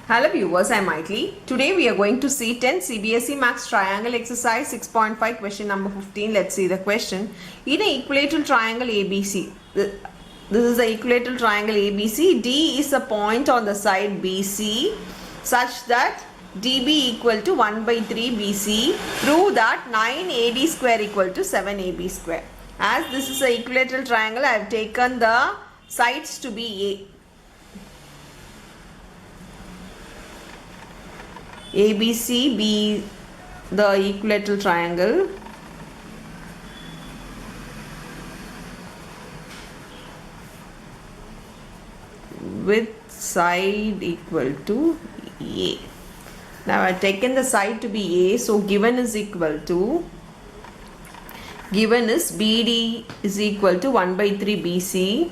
Hello viewers, I am Maitli. Today we are going to see 10 CBSE Maths Triangle Exercise 6.5 question number 15. Let's see the question. In an equilateral triangle ABC, this is the equilateral triangle ABC. D is a point on the side BC such that DB equal to 1 by 3 BC. Prove that 9 AD square equal to 7 AB square. As this is an equilateral triangle, I have taken the sides to be A. ABC be the equilateral triangle with side equal to A. Now I have taken the side to be A, so given is BD is equal to 1 by 3 BC.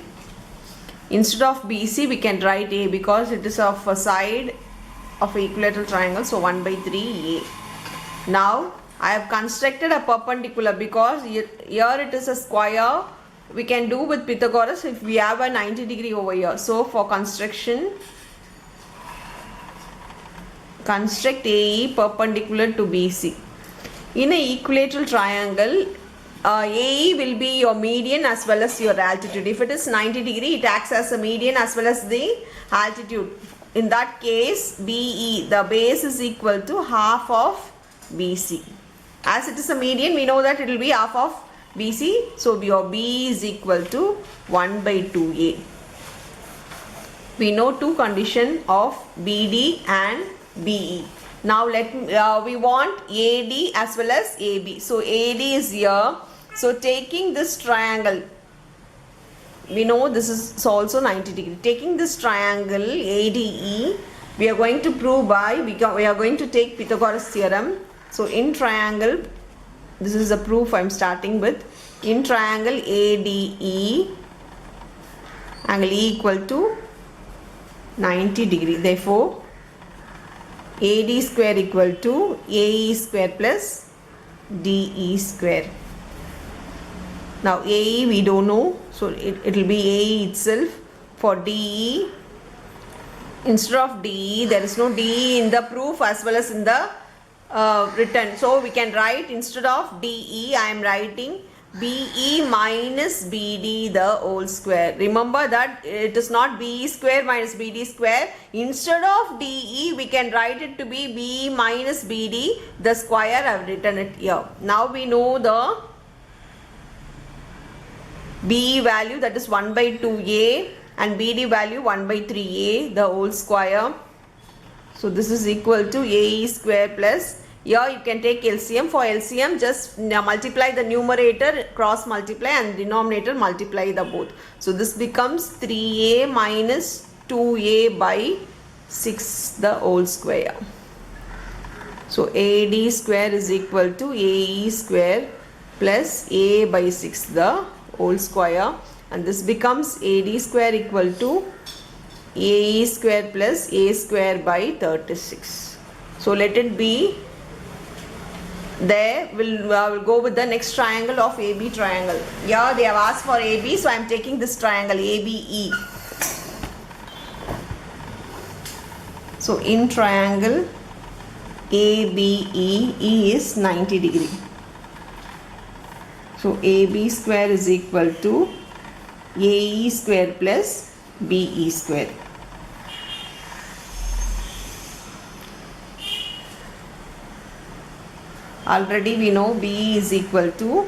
Instead of BC we can write A because it is of a side of equilateral triangle, so 1 by 3 A. Now I have constructed a perpendicular because here it is a square. We can do with Pythagoras if we have a 90 degree over here. So for construction, construct AE perpendicular to BC. In an equilateral triangle, AE will be your median as well as your altitude. If it is 90 degree, it acts as a median as well as the altitude. In that case, BE, the base is equal to half of BC. As it is a median, we know that it will be half of BC. So your B is equal to 1 by 2A. We know two conditions of BD and BE. Now we want AD as well as AB. So AD is here. So taking this triangle, we know this is also 90 degree. Taking this triangle ADE, we are going to prove by, we are going to take Pythagoras theorem. So in triangle, this is a proof I am starting with. In triangle ADE, angle E equal to 90 degree. Therefore, AD square equal to AE square plus DE square. Now AE we don't know, so it will be AE itself. For DE, instead of DE, there is no DE in the proof as well as in the written. So we can write instead of DE, I am writing BE minus BD the whole square. Remember that it is not BE square minus BD square. Instead of DE, we can write it to be BE minus BD the square. I have written it here. Now we know the BE value, that is 1 by 2A, and BD value 1 by 3A the whole square. So this is equal to AE square plus, here you can take LCM. For LCM, just multiply the numerator, cross multiply, and denominator multiply the both. So this becomes 3A minus 2A by 6 the whole square. So AD square is equal to AE square plus A by 6 the whole square, and this becomes AD square equal to AE square plus A square by 36. So let it be there. We'll go with the next triangle of AB triangle. Here they have asked for AB, so I am taking this triangle ABE. So in triangle ABE, E is 90 degree. So AB square is equal to AE square plus BE square. Already we know BE is equal to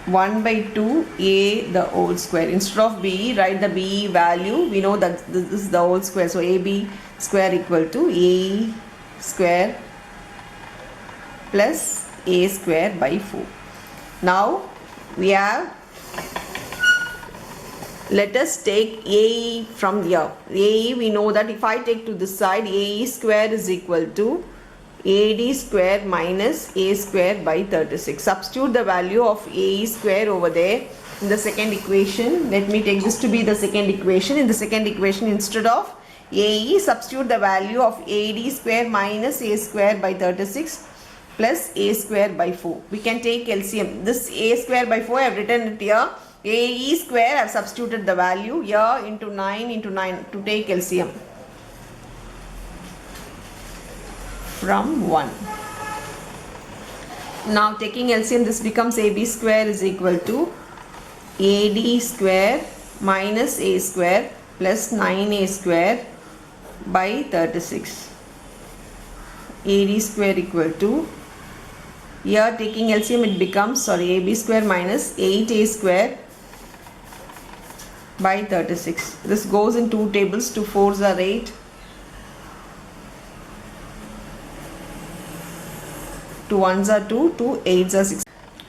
1 by 2A the whole square. Instead of BE, write the BE value. We know that this is the whole square. So AB square equal to AE square plus A square by 4. Now we have, let us take AE from here. AE we know that if I take to this side, AE square is equal to AD square minus A square by 36. Substitute the value of AE square over there in the second equation. Let me take this to be the second equation. In the second equation, instead of AE, substitute the value of AD square minus A square by 36 plus A square by 4. We can take LCM. This A square by 4 I have written it here. AE square, I have substituted the value here into 9 to take LCM from 1. Now taking LCM, this becomes AB square is equal to AD square minus A square plus 9A square by 36. AD square equal to, here taking LCM it becomes, AB square minus 8A square by 36. This goes in 2 tables, 2 4s are 8, 2 1s are 2, 2 8s are 6.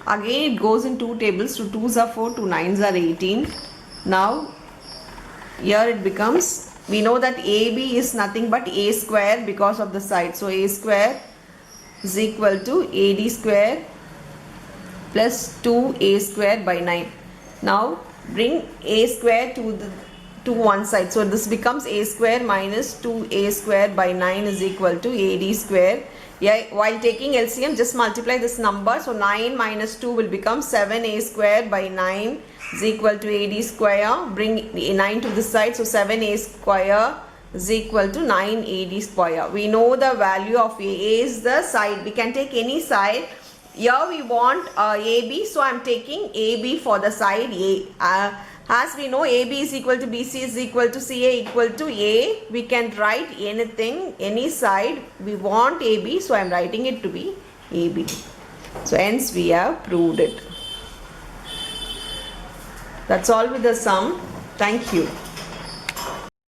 Again it goes in 2 tables, 2 2s are 4, 2 9s are 18. Now here it becomes, we know that AB is nothing but A square because of the side. So A square is equal to AD square plus 2A square by 9. Now bring A square to one side. So this becomes A square minus 2A square by 9 is equal to AD square. Yeah, while taking LCM, just multiply this number. So 9 minus 2 will become 7A square by 9 is equal to AD square. Bring 9 to this side. So 7A square is equal to 9 AD square. We know the value of A is the side. We can take any side. Here we want AB. So I am taking AB for the side A. As we know, AB is equal to BC is equal to CA equal to A. We can write anything, any side. We want AB, so I am writing it to be AB. So hence we have proved it. That's all with the sum. Thank you.